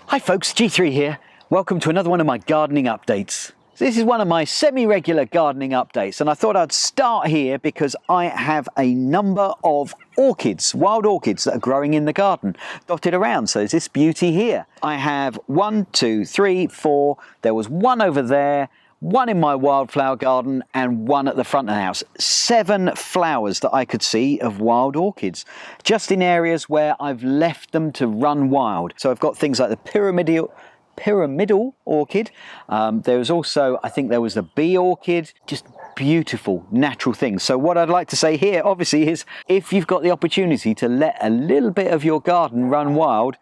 Hi folks, G3 here. Welcome to another one of my gardening updates. This is one of my semi-regular gardening updates, and I thought I'd start here because I have a number of orchids, wild orchids that are growing in the garden, dotted around. So there's this beauty here. I have 1, 2, 3, 4. There was one over there, one in my wildflower garden, and one at the front of the house. 7 flowers that I could see of wild orchids, just in areas where I've left them to run wild. So I've got things like the pyramidal orchid. There was also, I think there was the bee orchid, just beautiful natural things. So what I'd like to say here obviously is, if you've got the opportunity to let a little bit of your garden run wild,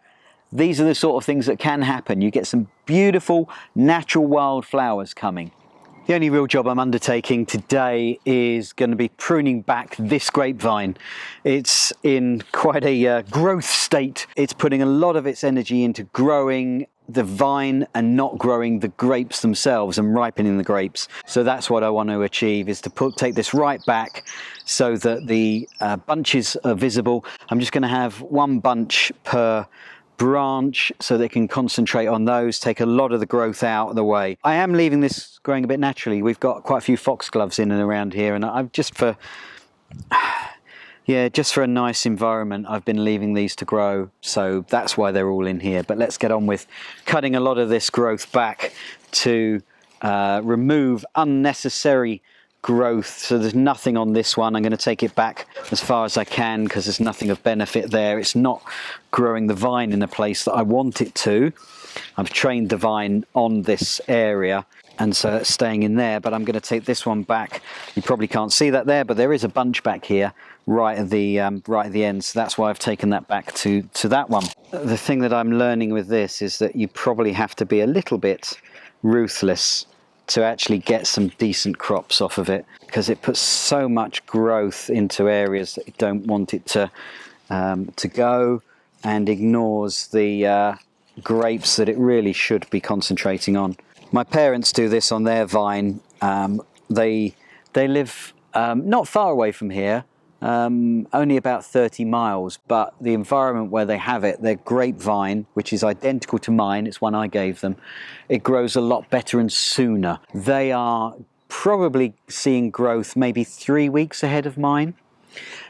these are the sort of things that can happen. You get some beautiful natural wildflowers coming. The only real job I'm undertaking today is going to be pruning back this grapevine. It's in quite a growth state. It's putting a lot of its energy into growing the vine and not growing the grapes themselves and ripening the grapes. So that's what I want to achieve, is to take this right back so that the bunches are visible. I'm just going to have 1 bunch per branch so they can concentrate on those, take a lot of the growth out of the way. I am leaving this growing a bit naturally. We've got quite a few foxgloves in and around here, and I've just for a nice environment, I've been leaving these to grow. So that's why they're all in here. But let's get on with cutting a lot of this growth back to remove unnecessary growth. So there's nothing on this one. I'm going to take it back as far as I can because there's nothing of benefit there. It's not growing the vine in a place that I want it to. I've trained the vine on this area, and so it's staying in there. But I'm going to take this one back. You probably can't see that there, but there is a bunch back here right at the end. So that's why I've taken that back to that one. The thing that I'm learning with this is that you probably have to be a little bit ruthless to actually get some decent crops off of it, because it puts so much growth into areas that you don't want it to go, and ignores the grapes that it really should be concentrating on. My parents do this on their vine. They live not far away from here, only about 30 miles, but the environment where they have it, their grapevine, which is identical to mine, it's one I gave them, it grows a lot better and sooner. They are probably seeing growth maybe 3 weeks ahead of mine,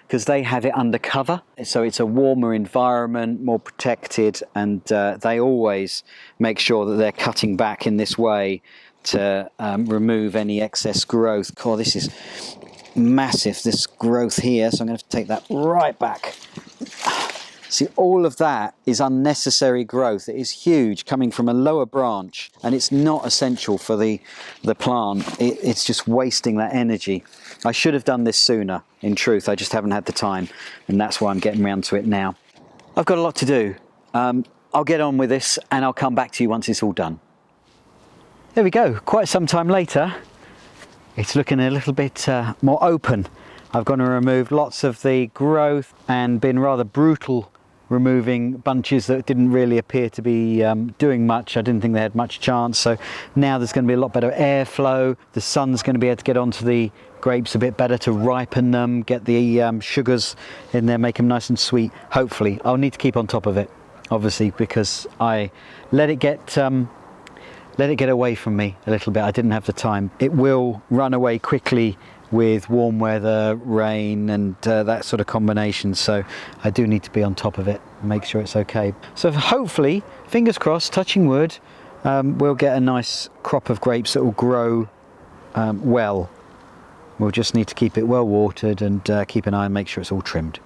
because they have it under cover, so it's a warmer environment, more protected, and they always make sure that they're cutting back in this way to remove any excess growth. Oh, this is massive, this growth here, so I'm going to take that right back. See, all of that is unnecessary growth. It is huge, coming from a lower branch, and it's not essential for the plant. It's just wasting that energy. I should have done this sooner, in truth. I just haven't had the time, and that's why I'm getting around to it now. I've got a lot to do. I'll get on with this, and I'll come back to you once it's all done. There we go, quite some time later. It's looking a little bit more open. I've gone and removed lots of the growth and been rather brutal removing bunches that didn't really appear to be doing much. I didn't think they had much chance. So now there's going to be a lot better airflow. The sun's going to be able to get onto the grapes a bit better to ripen them, get the sugars in there, make them nice and sweet. Hopefully. I'll need to keep on top of it, obviously, because I let it get away from me a little bit. I didn't have the time. It will run away quickly with warm weather, rain, and that sort of combination. So I do need to be on top of it and make sure it's okay. So hopefully, fingers crossed, touching wood, we'll get a nice crop of grapes that will grow well. We'll just need to keep it well watered and keep an eye and make sure it's all trimmed.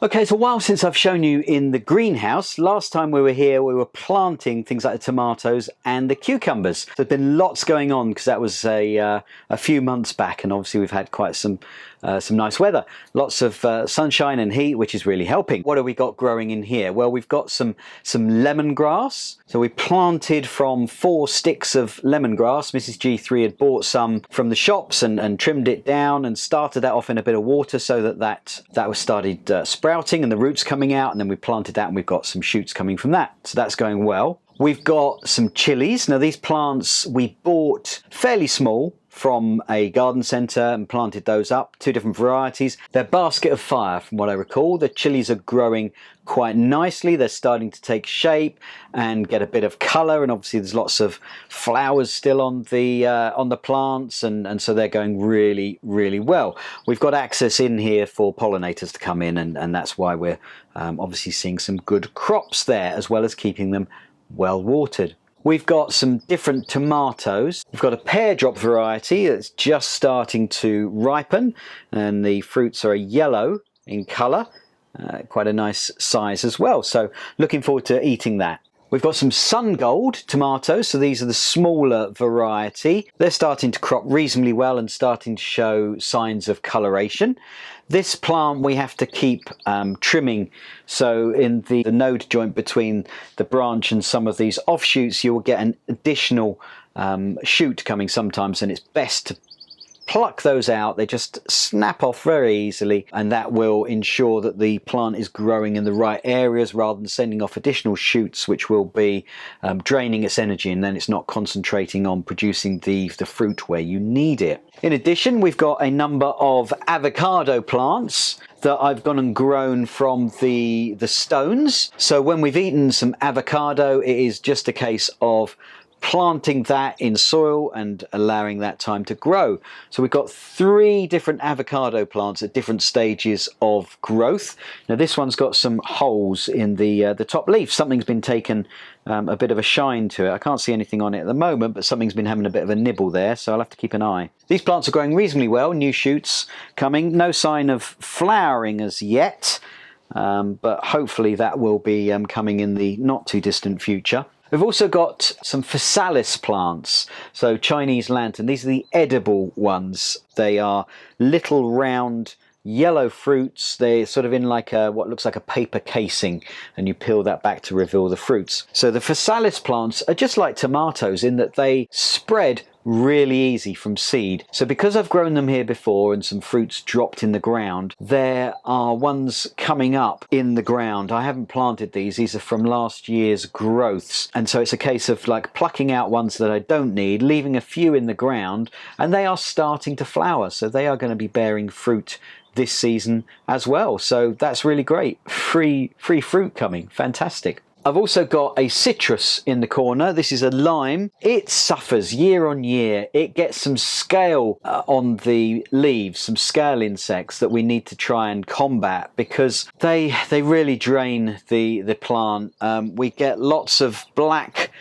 Okay, it's a while since I've shown you in the greenhouse. Last time we were here, we were planting things like the tomatoes and the cucumbers. There's been lots going on because that was a few months back, and obviously we've had quite some nice weather. Lots of sunshine and heat, which is really helping. What have we got growing in here? Well, we've got some lemongrass. So we planted from 4 sticks of lemongrass. Mrs. G3 had bought some from the shops and trimmed it down and started that off in a bit of water so that was started sprouting and the roots coming out, and then we planted that and we've got some shoots coming from that. So that's going well. We've got some chilies. Now these plants we bought fairly small from a garden centre and planted those up, 2 different varieties. They're basket of fire from what I recall. The chilies are growing quite nicely. They're starting to take shape and get a bit of colour, and obviously there's lots of flowers still on the plants, and so they're going really, really well. We've got access in here for pollinators to come in, and that's why we're obviously seeing some good crops there, as well as keeping them well watered. We've got some different tomatoes. We've got a peardrop variety that's just starting to ripen, and the fruits are yellow in colour. Quite a nice size as well, so looking forward to eating that. We've got some Sungold tomatoes, so these are the smaller variety. They're starting to crop reasonably well and starting to show signs of coloration. This plant we have to keep trimming, so in the node joint between the branch and some of these offshoots you will get an additional shoot coming sometimes, and it's best to pluck those out. They just snap off very easily, and that will ensure that the plant is growing in the right areas rather than sending off additional shoots, which will be draining its energy, and then it's not concentrating on producing the fruit where you need it. In addition, we've got a number of avocado plants that I've gone and grown from the stones. So when we've eaten some avocado, it is just a case of planting that in soil and allowing that time to grow. So we've got 3 different avocado plants at different stages of growth. Now this one's got some holes in the top leaf. Something's been taken a bit of a shine to it. I can't see anything on it at the moment, but something's been having a bit of a nibble there, so I'll have to keep an eye. These plants are growing reasonably well, new shoots coming. No sign of flowering as yet, but hopefully that will be coming in the not too distant future. We've also got some Physalis plants, so Chinese lantern. These are the edible ones. They are little round yellow fruits. They're sort of in like what looks like a paper casing, and you peel that back to reveal the fruits. So the Physalis plants are just like tomatoes in that they spread really easy from seed. So because I've grown them here before and some fruits dropped in the ground, there are ones coming up in the ground. I haven't planted these are from last year's growths, and so it's a case of like plucking out ones that I don't need, leaving a few in the ground, and they are starting to flower, so they are going to be bearing fruit this season as well. So that's really great. Free fruit coming, fantastic. I've also got a citrus in the corner. This is a lime. It suffers year on year. It gets some scale on the leaves, some scale insects that we need to try and combat because they really drain the plant. We get lots of black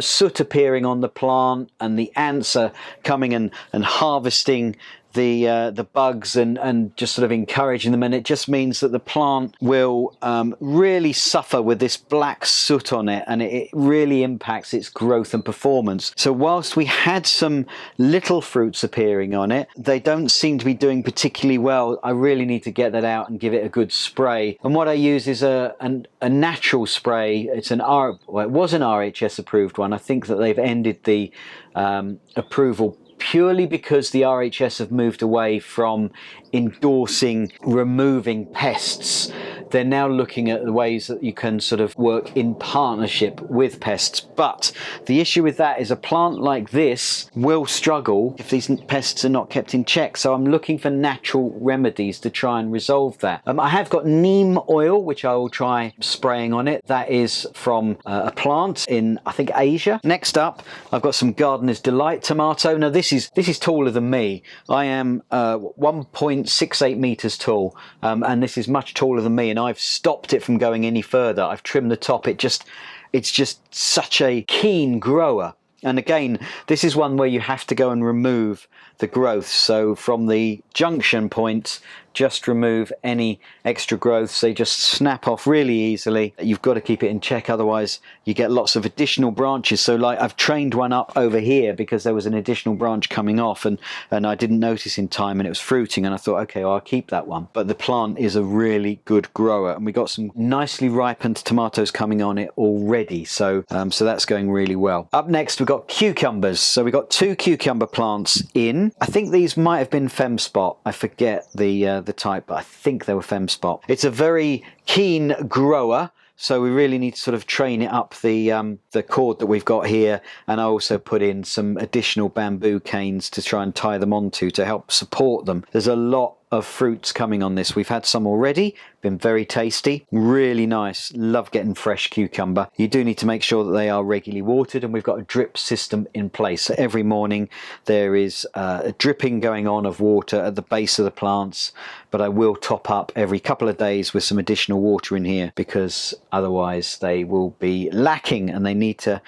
soot appearing on the plant, and the ants are coming and harvesting the bugs and just sort of encouraging them, and it just means that the plant will really suffer with this black soot on it, and it really impacts its growth and performance. So whilst we had some little fruits appearing on it, they don't seem to be doing particularly well. I really need to get that out and give it a good spray, and what I use is a natural spray. It's it was an RHS approved one. I think that they've ended the approval purely because the RHS have moved away from endorsing removing pests. They're now looking at the ways that you can sort of work in partnership with pests. But the issue with that is a plant like this will struggle if these pests are not kept in check. So I'm looking for natural remedies to try and resolve that. I have got neem oil, which I will try spraying on it. That is from a plant in, I think, Asia. Next up, I've got some Gardener's Delight tomato. Now this is taller than me. I am 1.68 meters tall, and this is much taller than me, and I've stopped it from going any further. I've trimmed the top. It's just such a keen grower. And again, this is one where you have to go and remove the growth. So from the junction point, just remove any extra growths. They just snap off really easily. You've got to keep it in check, otherwise you get lots of additional branches. So like I've trained one up over here because there was an additional branch coming off, and I didn't notice in time, and it was fruiting, and I thought, okay, well, I'll keep that one. But the plant is a really good grower, and we got some nicely ripened tomatoes coming on it already. So so that's going really well. Up next, we've got cucumbers. So we've got 2 cucumber plants in. I think these might have been Femspot. I forget the type, but I think they were Femspot. It's a very keen grower, so we really need to sort of train it up the cord that we've got here, and I also put in some additional bamboo canes to try and tie them onto to help support them. There's a lot of fruits coming on this. We've had some already, been very tasty, really nice. Love getting fresh cucumber. You do need to make sure that they are regularly watered, and we've got a drip system in place. So every morning there is a dripping going on of water at the base of the plants, but I will top up every couple of days with some additional water in here, because otherwise they will be lacking and they need to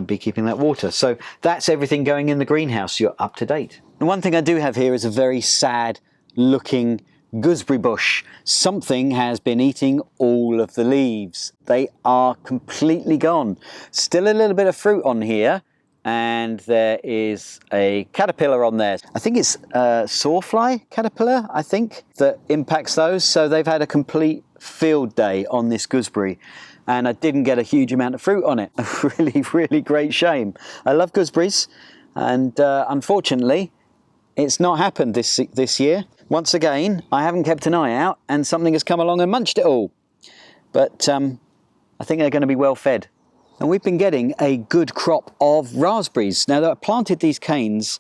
be keeping that water. So that's everything going in the greenhouse. You're up to date. And one thing I do have here is a very sad looking gooseberry bush. Something has been eating all of the leaves. They are completely gone. Still a little bit of fruit on here, and there is a caterpillar on there. I think it's a sawfly caterpillar, I think, that impacts those. So they've had a complete field day on this gooseberry, and I didn't get a huge amount of fruit on it. A really great shame. I love gooseberries, and unfortunately it's not happened this year. Once again, I haven't kept an eye out, and something has come along and munched it all. But I think they're going to be well fed. And we've been getting a good crop of raspberries. Now, I planted these canes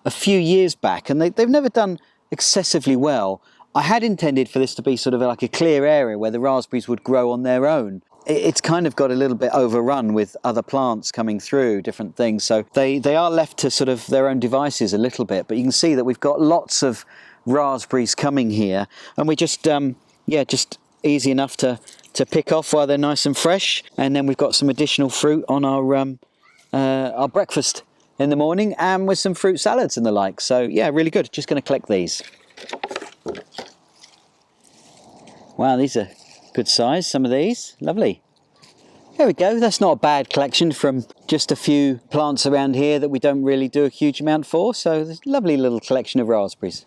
a few years back, and they've never done excessively well. I had intended for this to be sort of like a clear area where the raspberries would grow on their own. It's kind of got a little bit overrun with other plants coming through, different things. So they are left to sort of their own devices a little bit. But you can see that we've got lots of raspberries coming here, and we just just easy enough to pick off while they're nice and fresh. And then we've got some additional fruit on our breakfast in the morning, and with some fruit salads and the like. So yeah, really good. Just going to collect these. Wow, these are good size, some of these. Lovely. There we go. That's not a bad collection from just a few plants around here that we don't really do a huge amount for. So there's a lovely little collection of raspberries.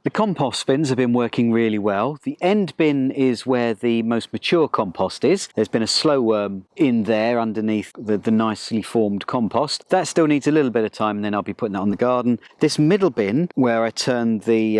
The compost bins have been working really well. The end bin is where the most mature compost is. There's been a slow worm in there underneath the nicely formed compost. That still needs a little bit of time, and then I'll be putting that on the garden. This middle bin, where I turned the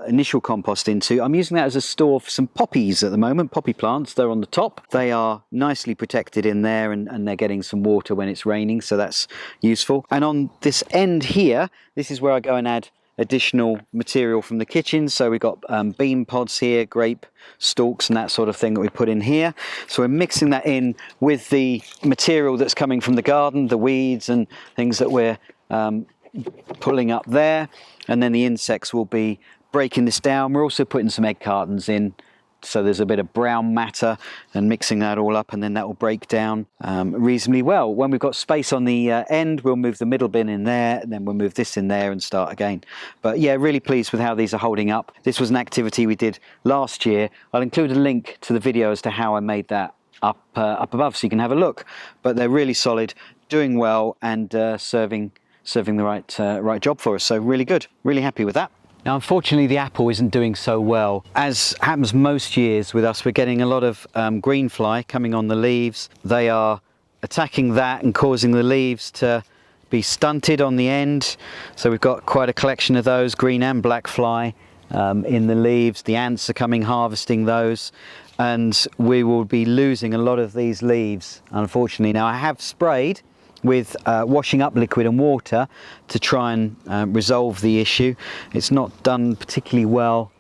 initial compost into, I'm using that as a store for some poppies at the moment, poppy plants. They're on the top. They are nicely protected in there, and they're getting some water when it's raining, so that's useful. And on this end here, this is where I go and add additional material from the kitchen. So we've got bean pods here, grape stalks and that sort of thing that we put in here. So we're mixing that in with the material that's coming from the garden, the weeds and things that we're pulling up there. And then the insects will be breaking this down. We're also putting some egg cartons in, so there's a bit of brown matter, and mixing that all up, and then that will break down reasonably well. When we've got space on the end, we'll move the middle bin in there, and then we'll move this in there and start again. But yeah, really pleased with how these are holding up. This was an activity we did last year. I'll include a link to the video as to how I made that up above, so you can have a look. But they're really solid, doing well, and serving the right job for us. So really good, really happy with that. Now, unfortunately, the apple isn't doing so well. As happens most years with us, we're getting a lot of green fly coming on the leaves. They are attacking that and causing the leaves to be stunted on the end. So we've got quite a collection of those, green and black fly, in the leaves. The ants are coming, harvesting those, and we will be losing a lot of these leaves, unfortunately. Now, I have sprayed with washing up liquid and water to try and resolve the issue. It's not done particularly well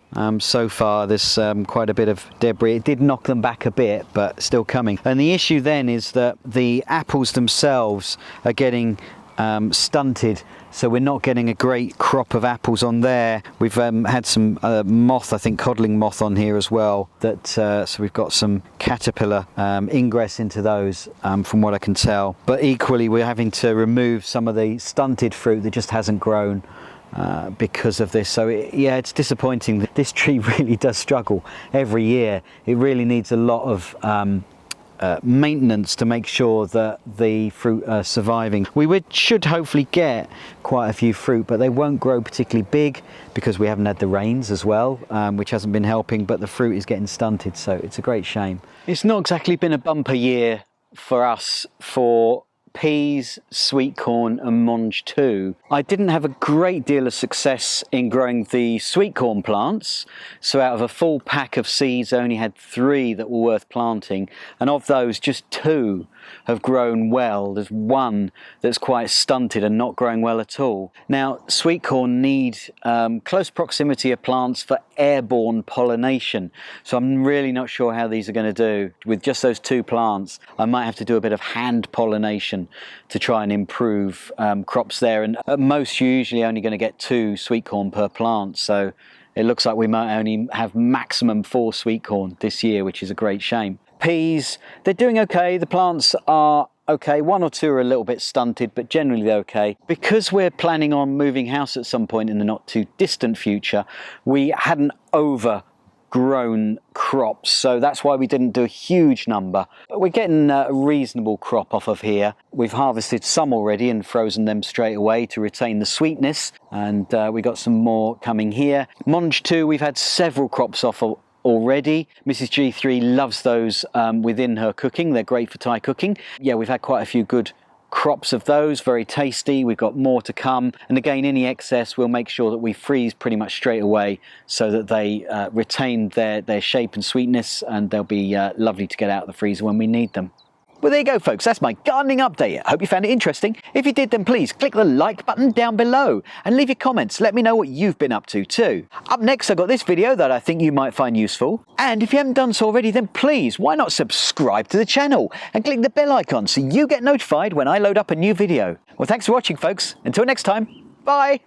so far. There's quite a bit of debris. It did knock them back a bit, but still coming. And the issue then is that the apples themselves are getting stunted, so we're not getting a great crop of apples on there. We've had some moth, I think codling moth on here as well, that so we've got some caterpillar ingress into those from what I can tell. But equally, we're having to remove some of the stunted fruit that just hasn't grown because of this. So yeah, it's disappointing. This tree really does struggle every year. It really needs a lot of maintenance to make sure that the fruit are surviving. We should hopefully get quite a few fruit, but they won't grow particularly big because we haven't had the rains as well, which hasn't been helping, but the fruit is getting stunted, so it's a great shame. It's not exactly been a bumper year for us for peas, sweetcorn and Mange 2. I didn't have a great deal of success in growing the sweetcorn plants, so out of a full pack of seeds I only had 3 that were worth planting, and of those just 2 have grown well. There's 1 that's quite stunted and not growing well at all. Now, sweetcorn need close proximity of plants for airborne pollination, so I'm really not sure how these are going to do with just those 2 plants. I might have to do a bit of hand pollination to try and improve crops there, and at most you're usually only going to get 2 sweetcorn per plant, so it looks like we might only have maximum 4 sweetcorn this year, which is a great shame. Peas, they're doing okay. The plants are okay. 1 or 2 are a little bit stunted, but generally they're okay. Because we're planning on moving house at some point in the not too distant future, we hadn't overgrown crops, so that's why we didn't do a huge number. But we're getting a reasonable crop off of here. We've harvested some already and frozen them straight away to retain the sweetness, and we got some more coming here. Mange 2, we've had several crops off of already. Mrs. G3 loves those within her cooking. They're great for Thai cooking. Yeah, we've had quite a few good crops of those, very tasty. We've got more to come, and again, any excess we'll make sure that we freeze pretty much straight away so that they retain their shape and sweetness, and they'll be lovely to get out of the freezer when we need them. Well, there you go, folks. That's my gardening update. I hope you found it interesting. If you did, then please click the like button down below and leave your comments. Let me know what you've been up to too. Up next, I've got this video that I think you might find useful. And if you haven't done so already, then please, why not subscribe to the channel and click the bell icon so you get notified when I load up a new video. Well, thanks for watching, folks. Until next time, bye.